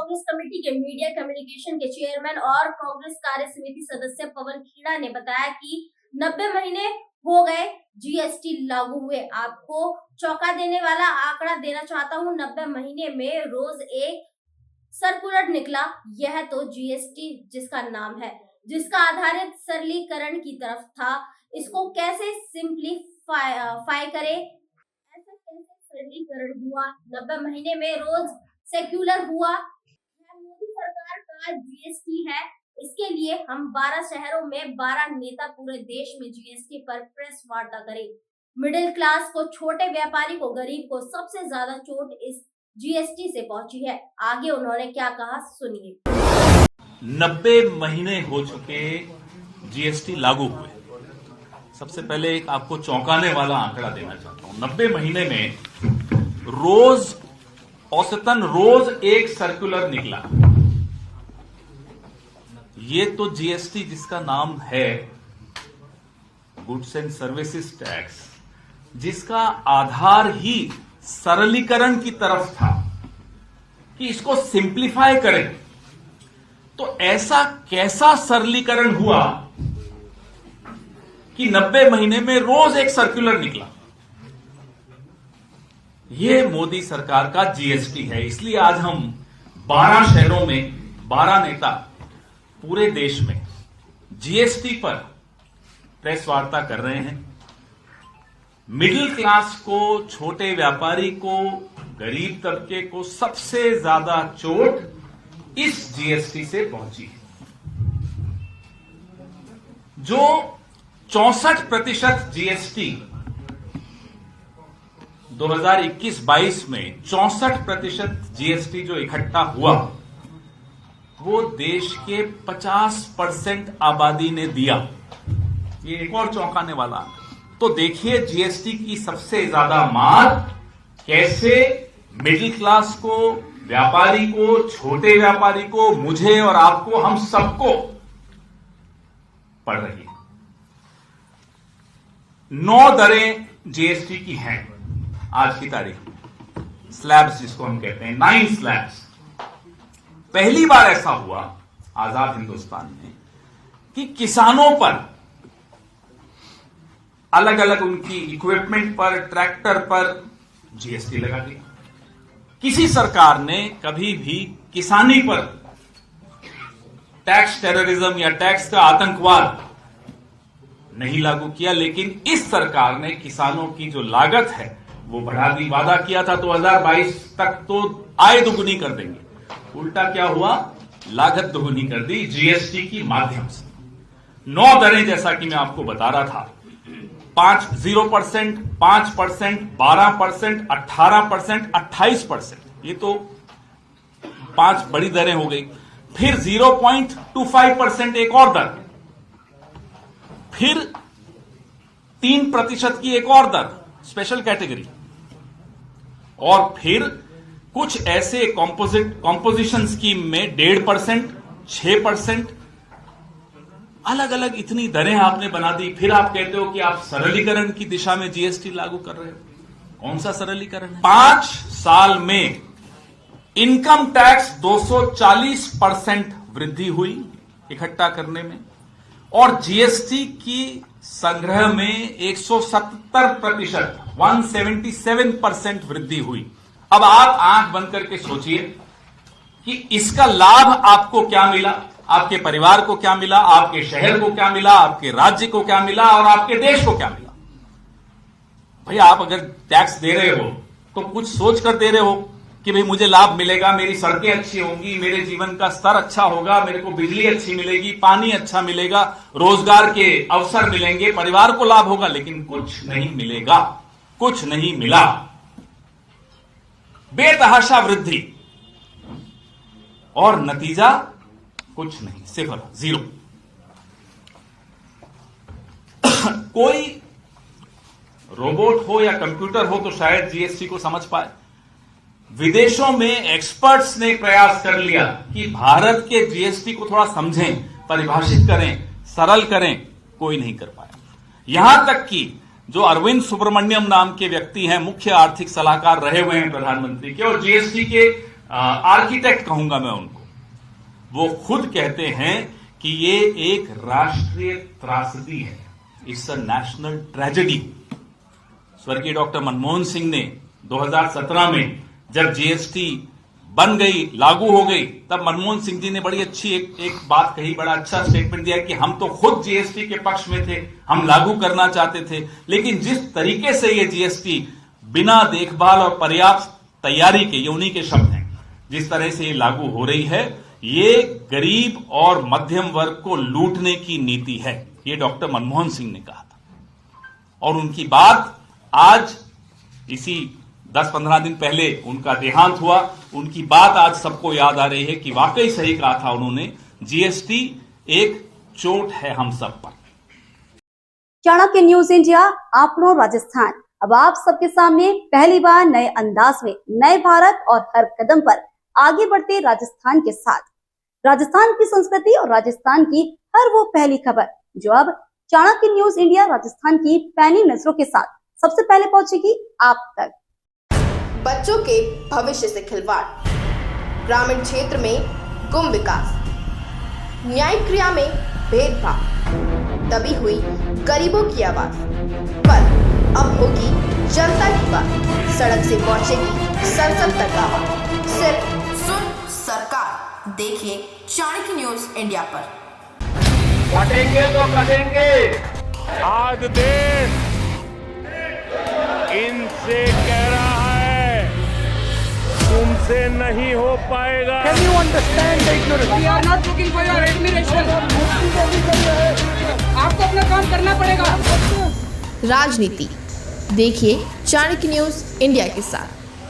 Congress committee के media communication के chairman और कांग्रेस कार्य समिति सदस्य पवन खेड़ा ने बताया कि 90 महीने हो गए जीएसटी लागू हुए। आपको चौंका देने वाला आंकड़ा देना चाहता हूं, 90 महीने में रोज एक सर्कुलर निकला। यह तो जीएसटी जिसका नाम है, जिसका आधारित सरलीकरण की तरफ था, इसको कैसे सिंप्लीफाई करे, ऐसा कैसे सरलीकरण हुआ, 90 महीने में रोज सेक्युलर हुआ। यह मोदी सरकार का जीएसटी है। इसके लिए हम 12 शहरों में 12 नेता पूरे देश में जीएसटी पर प्रेस वार्ता करें। मिडिल क्लास को, छोटे व्यापारी को, गरीब को सबसे ज्यादा चोट इस जीएसटी से पहुंची है। आगे उन्होंने क्या कहा सुनिए। 90 महीने हो चुके जीएसटी लागू हुए। सबसे पहले एक आपको चौंकाने वाला आंकड़ा देना चाहता हूं। 90 महीने में रोज औसतन रोज एक सर्कुलर निकला। ये तो जीएसटी जिसका नाम है गुड्स एंड सर्विसेज टैक्स, जिसका आधार ही सरलीकरण की तरफ था कि इसको सिंप्लीफाई करें, तो ऐसा कैसा सरलीकरण हुआ कि 90 महीने में रोज एक सर्कुलर निकला। यह मोदी सरकार का जीएसटी है। इसलिए आज हम 12 शहरों में 12 नेता पूरे देश में जीएसटी पर प्रेस वार्ता कर रहे हैं। मिडिल क्लास को, छोटे व्यापारी को, गरीब तबके को सबसे ज्यादा चोट इस जीएसटी से पहुंची है। जो 64% जीएसटी 2021-22 में 64% जीएसटी जो इकट्ठा हुआ, वो देश के 50% आबादी ने दिया। ये एक और चौंकाने वाला। तो देखिए जीएसटी की सबसे ज्यादा मार कैसे मिडिल क्लास को, व्यापारी को, छोटे व्यापारी को, मुझे और आपको, हम सबको पड़ रही है। 9 दरें जीएसटी की हैं आज की तारीख में, स्लैब्स जिसको हम कहते हैं, 9 स्लैब्स। पहली बार ऐसा हुआ आजाद हिंदुस्तान में कि किसानों पर अलग अलग उनकी इक्विपमेंट पर, ट्रैक्टर पर जीएसटी लगा दिया। किसी सरकार ने कभी भी किसानी पर टैक्स टेररिज्म या टैक्स का आतंकवाद नहीं लागू किया, लेकिन इस सरकार ने किसानों की जो लागत है वो बढ़ा दी। वादा किया था 2022 तक तो आय दुगुनी कर देंगे, उल्टा क्या हुआ, लागत दोगुनी कर दी जीएसटी की माध्यम से। 9 दरें जैसा कि मैं आपको बता रहा था, 0%, 5%, 12%, 18%, 28%, ये तो 5 बड़ी दरें हो गई। फिर 0.25% एक और दर, फिर 3% की एक और दर स्पेशल कैटेगरी, और फिर कुछ ऐसे कॉम्पोजिशन स्कीम में 1.5%, 6%, अलग अलग इतनी दरें आपने बना दी। फिर आप कहते हो कि आप सरलीकरण की दिशा में जीएसटी लागू कर रहे हो। कौन सा सरलीकरण है? 5 साल में इनकम टैक्स 240% वृद्धि हुई इकट्ठा करने में, और जीएसटी की संग्रह में 177%, 177% वृद्धि हुई। अब आप आंख बंद करके सोचिए कि इसका लाभ आपको क्या मिला, आपके परिवार को क्या मिला, आपके शहर को क्या मिला, आपके राज्य को क्या मिला, और आपके देश को क्या मिला। भाई आप अगर टैक्स दे रहे हो तो कुछ सोच कर दे रहे हो कि भाई मुझे लाभ मिलेगा, मेरी सड़कें अच्छी होंगी, मेरे जीवन का स्तर अच्छा होगा, मेरे को बिजली अच्छी मिलेगी, पानी अच्छा मिलेगा, रोजगार के अवसर मिलेंगे, परिवार को लाभ होगा, लेकिन कुछ नहीं मिलेगा, कुछ नहीं मिला। बेतहाशा वृद्धि और नतीजा कुछ नहीं, 0। कोई रोबोट हो या कंप्यूटर हो तो शायद जीएसटी को समझ पाए। विदेशों में एक्सपर्ट्स ने प्रयास कर लिया कि भारत के जीएसटी को थोड़ा समझें, परिभाषित करें, सरल करें, कोई नहीं कर पाया। यहां तक कि जो अरविंद सुब्रमण्यम नाम के व्यक्ति हैं, मुख्य आर्थिक सलाहकार रहे हुए हैं प्रधानमंत्री के, और जीएसटी के आर्किटेक्ट कहूंगा मैं उनको, वो खुद कहते हैं कि ये एक राष्ट्रीय त्रासदी है, इट्स अ नेशनल ट्रेजेडी। स्वर्गीय डॉक्टर मनमोहन सिंह ने 2017 में जब जीएसटी बन गई, लागू हो गई, तब मनमोहन सिंह जी ने बड़ी अच्छी एक बात कही, बड़ा अच्छा स्टेटमेंट दिया कि हम तो खुद जीएसटी के पक्ष में थे, हम लागू करना चाहते थे, लेकिन जिस तरीके से ये जीएसटी बिना देखभाल और पर्याप्त तैयारी के, ये उन्हीं के शब्द हैं, जिस तरह से ये लागू हो रही है, ये गरीब और मध्यम वर्ग को लूटने की नीति है, ये डॉक्टर मनमोहन सिंह ने कहा था। और उनकी बात आज इसी 10-15 दिन पहले उनका देहांत हुआ, उनकी बात आज सबको याद आ रही है कि वाकई सही कहा था उन्होंने, जीएसटी एक चोट है हम सब पर। चाणक्य न्यूज इंडिया, आपनो राजस्थान। अब आप सबके सामने पहली बार नए अंदाज में नए भारत और हर कदम पर आगे बढ़ते राजस्थान के साथ राजस्थान की संस्कृति और राजस्थान की हर वो पहली खबर जो अब चाणक्य न्यूज इंडिया राजस्थान की पैनी नजरों के साथ सबसे पहले पहुंचेगी आप तक। बच्चों के भविष्य से खिलवाड़, ग्रामीण क्षेत्र में गुम विकास, न्यायिक क्रिया में भेदभाव, दबी हुई गरीबों की आवाज, पर अब होगी जनता की बात, सड़क से पहुंचेगी संसद तक आवाज। सिर्फ सुन सरकार, देखिए चाणक्य न्यूज इंडिया पर। कटेंगे तो कटेंगे। आज देश इनसे कह रहा है तुमसे नहीं हो पाएगा। Can you understand the ignorance? We are not looking for your admiration. आपको अपना काम करना पड़ेगा। राजनीति देखिए चाणक्य न्यूज इंडिया के साथ।